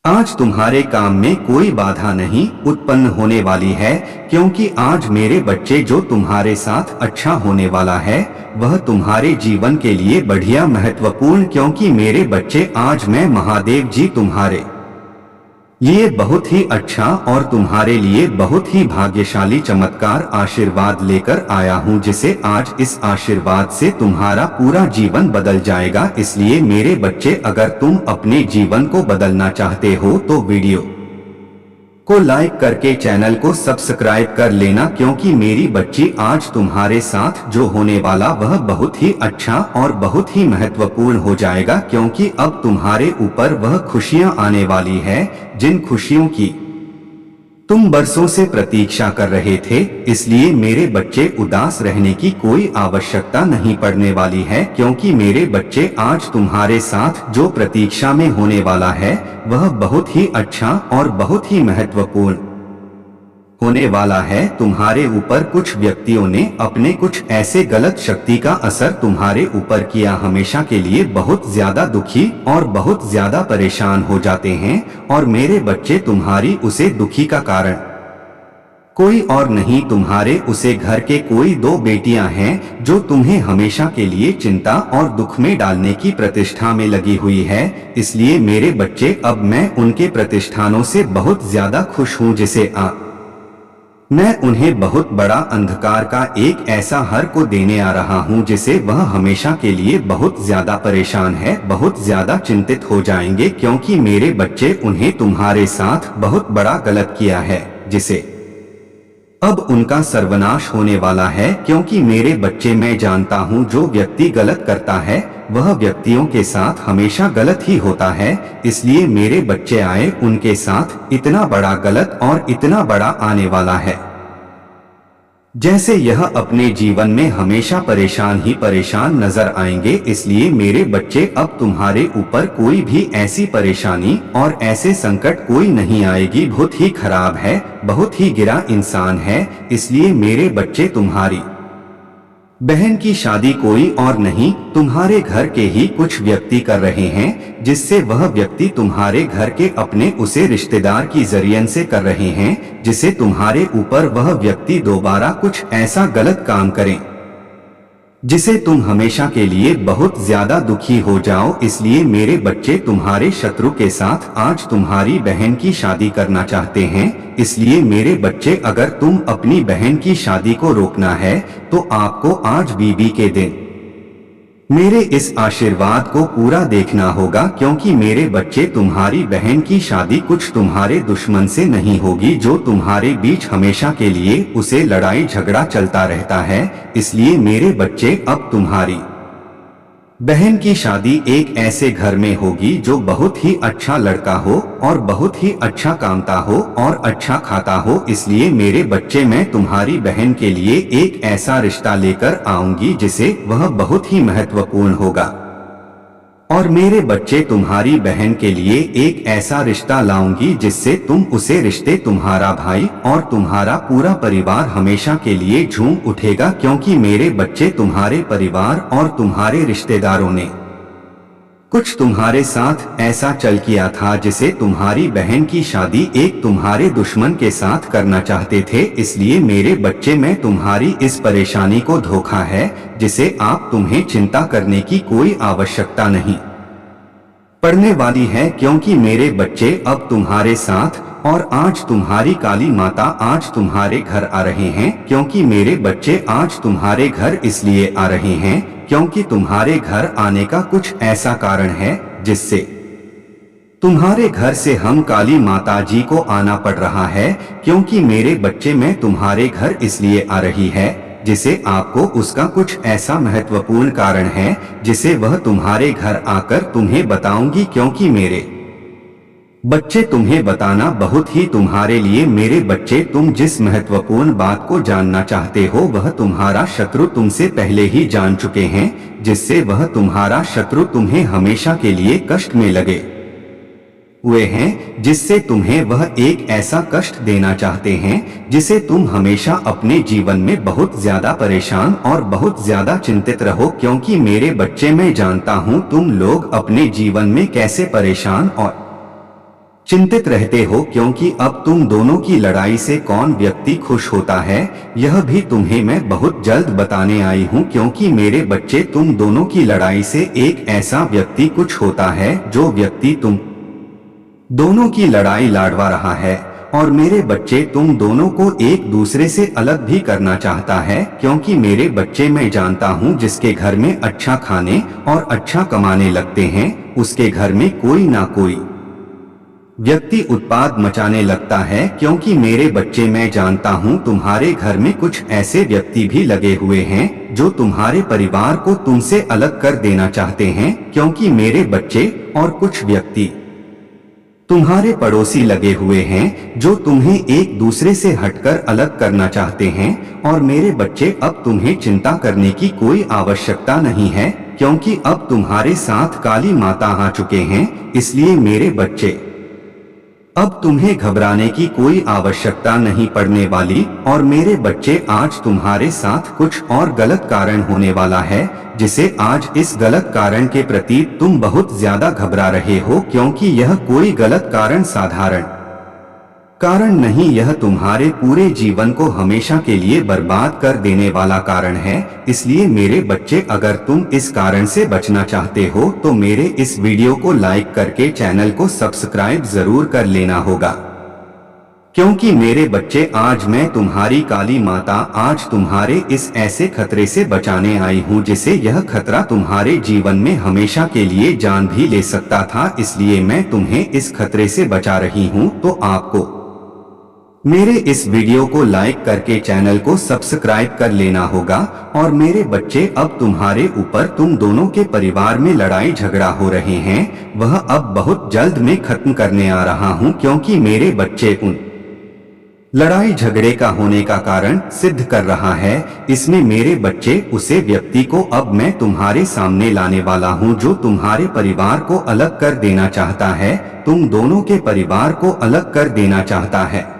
आज तुम्हारे काम में कोई बाधा नहीं उत्पन्न होने वाली है, क्योंकि आज मेरे बच्चे जो तुम्हारे साथ अच्छा होने वाला है वह तुम्हारे जीवन के लिए बढ़िया महत्वपूर्ण, क्योंकि मेरे बच्चे आज मैं महादेव जी तुम्हारे लिए बहुत ही अच्छा और तुम्हारे लिए बहुत ही भाग्यशाली चमत्कार आशीर्वाद लेकर आया हूँ, जिसे आज इस आशीर्वाद से तुम्हारा पूरा जीवन बदल जाएगा। इसलिए मेरे बच्चे, अगर तुम अपने जीवन को बदलना चाहते हो तो वीडियो को लाइक करके चैनल को सब्सक्राइब कर लेना, क्योंकि मेरी बच्ची आज तुम्हारे साथ जो होने वाला वह बहुत ही अच्छा और बहुत ही महत्वपूर्ण हो जाएगा, क्योंकि अब तुम्हारे ऊपर वह खुशियां आने वाली है जिन खुशियों की तुम बरसों से प्रतीक्षा कर रहे थे। इसलिए मेरे बच्चे, उदास रहने की कोई आवश्यकता नहीं पड़ने वाली है, क्योंकि मेरे बच्चे आज तुम्हारे साथ जो प्रतीक्षा में होने वाला है वह बहुत ही अच्छा और बहुत ही महत्वपूर्ण होने वाला है। तुम्हारे ऊपर कुछ व्यक्तियों ने अपने कुछ ऐसे गलत शक्ति का असर तुम्हारे ऊपर किया, हमेशा के लिए बहुत ज्यादा दुखी और बहुत ज्यादा परेशान हो जाते हैं। और मेरे बच्चे, तुम्हारी उसे दुखी का कारण कोई और नहीं, तुम्हारे उसे घर के कोई दो बेटियां हैं जो तुम्हें हमेशा के लिए चिंता और दुख में डालने की प्रतिष्ठा में लगी हुई है। इसलिए मेरे बच्चे, अब मैं उनके प्रतिष्ठानों से बहुत ज्यादा खुश हूँ, जिसे मैं उन्हें बहुत बड़ा अंधकार का एक ऐसा हर को देने आ रहा हूं, जिसे वह हमेशा के लिए बहुत ज्यादा परेशान है, बहुत ज्यादा चिंतित हो जाएंगे, क्योंकि मेरे बच्चे, उन्हें तुम्हारे साथ बहुत बड़ा गलत किया है, जिसे अब उनका सर्वनाश होने वाला है। क्योंकि मेरे बच्चे, मैं जानता हूं जो व्यक्ति गलत करता है वह व्यक्तियों के साथ हमेशा गलत ही होता है। इसलिए मेरे बच्चे आए, उनके साथ इतना बड़ा गलत और इतना बड़ा आने वाला है, जैसे यह अपने जीवन में हमेशा परेशान ही परेशान नजर आएंगे। इसलिए मेरे बच्चे, अब तुम्हारे ऊपर कोई भी ऐसी परेशानी और ऐसे संकट कोई नहीं आएगी। बहुत ही खराब है, बहुत ही गिरा इंसान है। इसलिए मेरे बच्चे, तुम्हारी बहन की शादी कोई और नहीं, तुम्हारे घर के ही कुछ व्यक्ति कर रहे हैं, जिससे वह व्यक्ति तुम्हारे घर के अपने उसे रिश्तेदार की जरिए से कर रहे हैं, जिसे तुम्हारे ऊपर वह व्यक्ति दोबारा कुछ ऐसा गलत काम करें जिसे तुम हमेशा के लिए बहुत ज्यादा दुखी हो जाओ। इसलिए मेरे बच्चे, तुम्हारे शत्रु के साथ आज तुम्हारी बहन की शादी करना चाहते हैं। इसलिए मेरे बच्चे, अगर तुम अपनी बहन की शादी को रोकना है तो आपको आज बीबी के दिन मेरे इस आशीर्वाद को पूरा देखना होगा, क्योंकि मेरे बच्चे, तुम्हारी बहन की शादी कुछ तुम्हारे दुश्मन से नहीं होगी जो तुम्हारे बीच हमेशा के लिए उसे लड़ाई झगड़ा चलता रहता है। इसलिए मेरे बच्चे, अब तुम्हारी बहन की शादी एक ऐसे घर में होगी जो बहुत ही अच्छा लड़का हो और बहुत ही अच्छा कामता हो और अच्छा खाता हो। इसलिए मेरे बच्चे, मैं तुम्हारी बहन के लिए एक ऐसा रिश्ता लेकर आऊंगी जिसे वह बहुत ही महत्वपूर्ण होगा। और मेरे बच्चे, तुम्हारी बहन के लिए एक ऐसा रिश्ता लाऊंगी जिससे तुम उसे रिश्ते तुम्हारा भाई और तुम्हारा पूरा परिवार हमेशा के लिए झूम उठेगा। क्योंकि मेरे बच्चे, तुम्हारे परिवार और तुम्हारे रिश्तेदारों ने कुछ तुम्हारे साथ ऐसा चल किया था जिसे तुम्हारी बहन की शादी एक तुम्हारे दुश्मन के साथ करना चाहते थे। इसलिए मेरे बच्चे, मैं तुम्हारी इस परेशानी को धोखा है जिसे आप तुम्हें चिंता करने की कोई आवश्यकता नहीं पड़ने वाली है, क्योंकि मेरे बच्चे, अब तुम्हारे साथ और आज तुम्हारी काली माता आज तुम्हारे घर आ रहे हैं। क्योंकि मेरे बच्चे, आज तुम्हारे घर इसलिए आ रहे हैं क्योंकि तुम्हारे घर आने का कुछ ऐसा कारण है जिससे तुम्हारे घर से हम काली माता जी को आना पड़ रहा है। क्योंकि मेरे बच्चे, मैं तुम्हारे घर इसलिए आ रही है जिसे आपको उसका कुछ ऐसा महत्वपूर्ण कारण है जिसे वह तुम्हारे घर आकर तुम्हें बताऊंगी। क्योंकि मेरे बच्चे, तुम्हें बताना बहुत ही तुम्हारे लिए, मेरे बच्चे, तुम जिस महत्वपूर्ण बात को जानना चाहते हो वह तुम्हारा शत्रु तुमसे पहले ही जान चुके हैं, जिससे वह तुम्हारा शत्रु तुम्हें हमेशा के लिए कष्ट में लगे हुए हैं, जिससे तुम्हें वह एक ऐसा कष्ट देना चाहते हैं जिसे तुम हमेशा अपने जीवन में बहुत ज्यादा परेशान और बहुत ज्यादा चिंतित रहो। क्योंकि मेरे बच्चे, मैं जानता हूं तुम लोग अपने जीवन में कैसे परेशान और चिंतित रहते हो क्योंकि अब तुम दोनों की लड़ाई से कौन व्यक्ति खुश होता है यह भी तुम्हें मैं बहुत जल्द बताने आई हूँ, क्योंकि मेरे बच्चे तुम दोनों की लड़ाई से एक ऐसा व्यक्ति कुछ होता है जो व्यक्ति तुम दोनों की लड़ाई लड़वा रहा है। और मेरे बच्चे तुम दोनों को एक दूसरे से अलग भी करना चाहता है, क्योंकि मेरे बच्चे मैं जानता हूँ जिसके घर में अच्छा खाने और अच्छा कमाने लगते हैं उसके घर में कोई ना कोई व्यक्ति उत्पाद मचाने लगता है, क्योंकि मेरे बच्चे मैं जानता हूँ तुम्हारे घर में कुछ ऐसे व्यक्ति भी लगे हुए हैं जो तुम्हारे परिवार को तुमसे अलग कर देना चाहते हैं, क्योंकि मेरे बच्चे और कुछ व्यक्ति तुम्हारे पड़ोसी लगे हुए हैं जो तुम्हें एक दूसरे से हटकर अलग करना चाहते हैं। और मेरे बच्चे अब तुम्हें चिंता करने की कोई आवश्यकता नहीं है, क्योंकि अब तुम्हारे साथ काली माता आ चुके हैं। इसलिए मेरे बच्चे अब तुम्हें घबराने की कोई आवश्यकता नहीं पड़ने वाली। और मेरे बच्चे आज तुम्हारे साथ कुछ और गलत कारण होने वाला है, जिसे आज इस गलत कारण के प्रति तुम बहुत ज्यादा घबरा रहे हो, क्योंकि यह कोई गलत कारण साधारण कारण नहीं, यह तुम्हारे पूरे जीवन को हमेशा के लिए बर्बाद कर देने वाला कारण है। इसलिए मेरे बच्चे अगर तुम इस कारण से बचना चाहते हो तो मेरे इस वीडियो को लाइक करके चैनल को सब्सक्राइब जरूर कर लेना होगा, क्योंकि मेरे बच्चे आज मैं तुम्हारी काली माता आज तुम्हारे इस ऐसे खतरे से बचाने आई हूँ जिसे यह खतरा तुम्हारे जीवन में हमेशा के लिए जान भी ले सकता था। इसलिए मैं तुम्हें इस खतरे से बचा रही हूँ। तो आपको मेरे इस वीडियो को लाइक करके चैनल को सब्सक्राइब कर लेना होगा। और मेरे बच्चे अब तुम्हारे ऊपर तुम दोनों के परिवार में लड़ाई झगड़ा हो रहे हैं वह अब बहुत जल्द मैं खत्म करने आ रहा हूं, क्योंकि मेरे बच्चे उन लड़ाई झगड़े का होने का कारण सिद्ध कर रहा है। इसमें मेरे बच्चे उसे व्यक्ति को अब मैं तुम्हारे सामने लाने वाला हूं जो तुम्हारे परिवार को अलग कर देना चाहता है, तुम दोनों के परिवार को अलग कर देना चाहता है,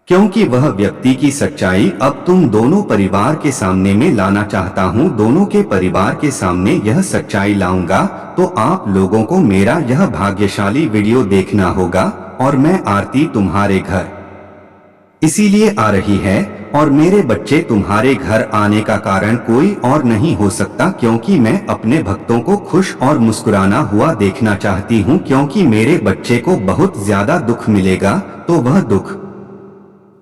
क्योंकि वह व्यक्ति की सच्चाई अब तुम दोनों परिवार के सामने में लाना चाहता हूं। दोनों के परिवार के सामने यह सच्चाई लाऊंगा तो आप लोगों को मेरा यह भाग्यशाली वीडियो देखना होगा। और मैं आरती तुम्हारे घर इसीलिए आ रही है। और मेरे बच्चे तुम्हारे घर आने का कारण कोई और नहीं हो सकता, क्योंकि मैं अपने भक्तों को खुश और मुस्कुराना हुआ देखना चाहती हूँ, क्योंकि मेरे बच्चे को बहुत ज्यादा दुख मिलेगा तो वह दुख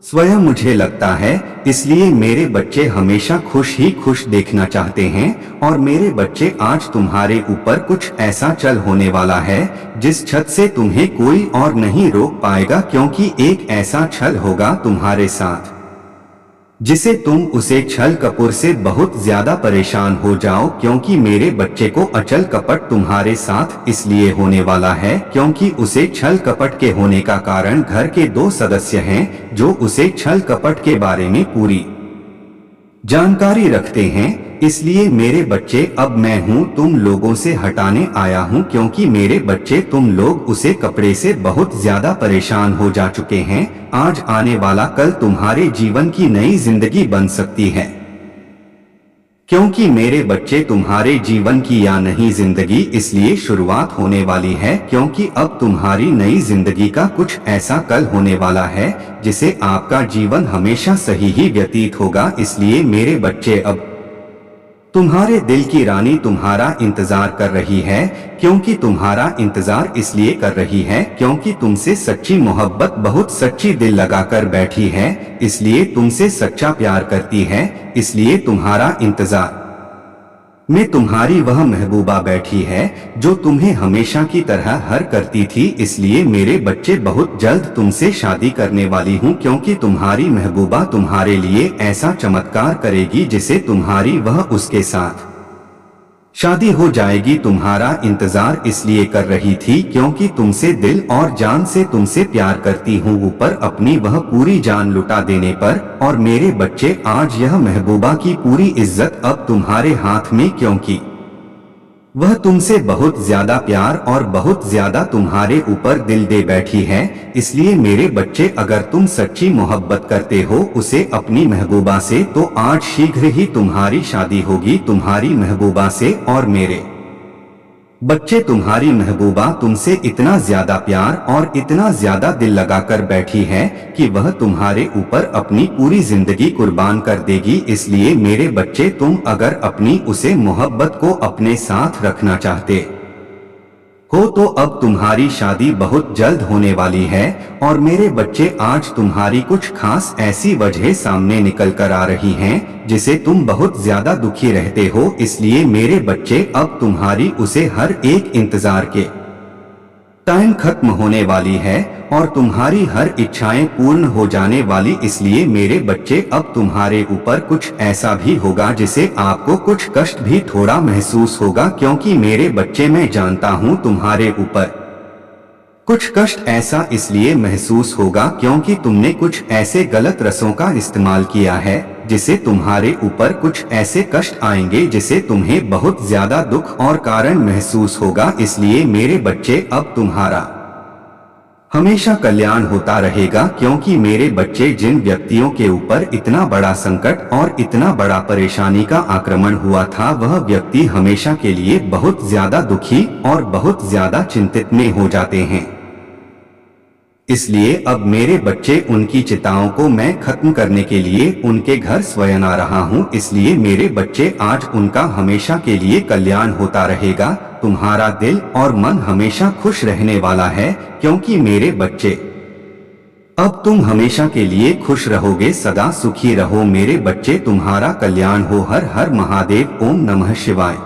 स्वयं मुझे लगता है। इसलिए मेरे बच्चे हमेशा खुश ही खुश देखना चाहते हैं। और मेरे बच्चे आज तुम्हारे ऊपर कुछ ऐसा चल होने वाला है जिस छत से तुम्हें कोई और नहीं रोक पाएगा, क्योंकि एक ऐसा छल होगा तुम्हारे साथ जिसे तुम उसे छल कपूर से बहुत ज्यादा परेशान हो जाओ, क्योंकि मेरे बच्चे को अचल कपट तुम्हारे साथ इसलिए होने वाला है क्योंकि उसे छल कपट के होने का कारण घर के 2 सदस्य हैं जो उसे छल कपट के बारे में पूरी जानकारी रखते हैं। इसलिए मेरे बच्चे अब मैं हूँ तुम लोगों से हटाने आया हूँ, क्योंकि मेरे बच्चे तुम लोग उसे कपड़े से बहुत ज्यादा परेशान हो जा चुके हैं। आज आने वाला कल तुम्हारे जीवन की नई जिंदगी बन सकती है, क्योंकि मेरे बच्चे तुम्हारे जीवन की या नई जिंदगी इसलिए शुरुआत होने वाली है क्योंकि अब तुम्हारी नई जिंदगी का कुछ ऐसा कल होने वाला है जिसे आपका जीवन हमेशा सही ही व्यतीत होगा। इसलिए मेरे बच्चे अब तुम्हारे दिल की रानी तुम्हारा इंतजार कर रही है, क्योंकि तुम्हारा इंतजार इसलिए कर रही है क्योंकि तुमसे सच्ची मोहब्बत बहुत सच्ची दिल लगाकर बैठी है, इसलिए तुमसे सच्चा प्यार करती है। इसलिए तुम्हारा इंतजार में तुम्हारी वह महबूबा बैठी है जो तुम्हें हमेशा की तरह हर करती थी। इसलिए मेरे बच्चे बहुत जल्द तुमसे शादी करने वाली हूँ, क्योंकि तुम्हारी महबूबा तुम्हारे लिए ऐसा चमत्कार करेगी जिसे तुम्हारी वह उसके साथ शादी हो जाएगी। तुम्हारा इंतजार इसलिए कर रही थी क्योंकि तुमसे दिल और जान से तुमसे प्यार करती हूँ, ऊपर अपनी वह पूरी जान लुटा देने पर। और मेरे बच्चे आज यह महबूबा की पूरी इज्जत अब तुम्हारे हाथ में, क्योंकि वह तुमसे बहुत ज्यादा प्यार और बहुत ज्यादा तुम्हारे ऊपर दिल दे बैठी है। इसलिए मेरे बच्चे अगर तुम सच्ची मोहब्बत करते हो उसे अपनी महबूबा से, तो आज शीघ्र ही तुम्हारी शादी होगी तुम्हारी महबूबा से। और मेरे बच्चे, तुम्हारी महबूबा तुमसे इतना ज्यादा प्यार और इतना ज्यादा दिल लगाकर बैठी है कि वह तुम्हारे ऊपर अपनी पूरी जिंदगी कुर्बान कर देगी। इसलिए मेरे बच्चे, तुम अगर अपनी उसे मोहब्बत को अपने साथ रखना चाहते हो तो अब तुम्हारी शादी बहुत जल्द होने वाली है। और मेरे बच्चे, आज तुम्हारी कुछ खास ऐसी वजह सामने निकल कर आ रही हैं जिसे तुम बहुत ज्यादा दुखी रहते हो। इसलिए मेरे बच्चे, अब तुम्हारी उसे हर एक इंतजार के टाइम खत्म होने वाली है और तुम्हारी हर इच्छाएं पूर्ण हो जाने वाली। इसलिए मेरे बच्चे, अब तुम्हारे ऊपर कुछ ऐसा भी होगा जिसे आपको कुछ कष्ट भी थोड़ा महसूस होगा, क्योंकि मेरे बच्चे, मैं जानता हूं तुम्हारे ऊपर कुछ कष्ट ऐसा इसलिए महसूस होगा क्योंकि तुमने कुछ ऐसे गलत रसों का इस्तेमाल किया है जिसे तुम्हारे ऊपर कुछ ऐसे कष्ट आएंगे जिसे तुम्हें बहुत ज्यादा दुख और कारण महसूस होगा। इसलिए मेरे बच्चे, अब तुम्हारा हमेशा कल्याण होता रहेगा, क्योंकि मेरे बच्चे, जिन व्यक्तियों के ऊपर इतना बड़ा संकट और इतना बड़ा परेशानी का आक्रमण हुआ था, वह व्यक्ति हमेशा के लिए बहुत ज्यादा दुखी और बहुत ज्यादा चिंतित में हो जाते हैं। इसलिए अब मेरे बच्चे, उनकी चिताओं को मैं खत्म करने के लिए उनके घर स्वयं आ रहा हूँ। इसलिए मेरे बच्चे, आज उनका हमेशा के लिए कल्याण होता रहेगा। तुम्हारा दिल और मन हमेशा खुश रहने वाला है, क्योंकि मेरे बच्चे, अब तुम हमेशा के लिए खुश रहोगे, सदा सुखी रहो। मेरे बच्चे, तुम्हारा कल्याण हो। हर हर महादेव। ओम नमः शिवाय।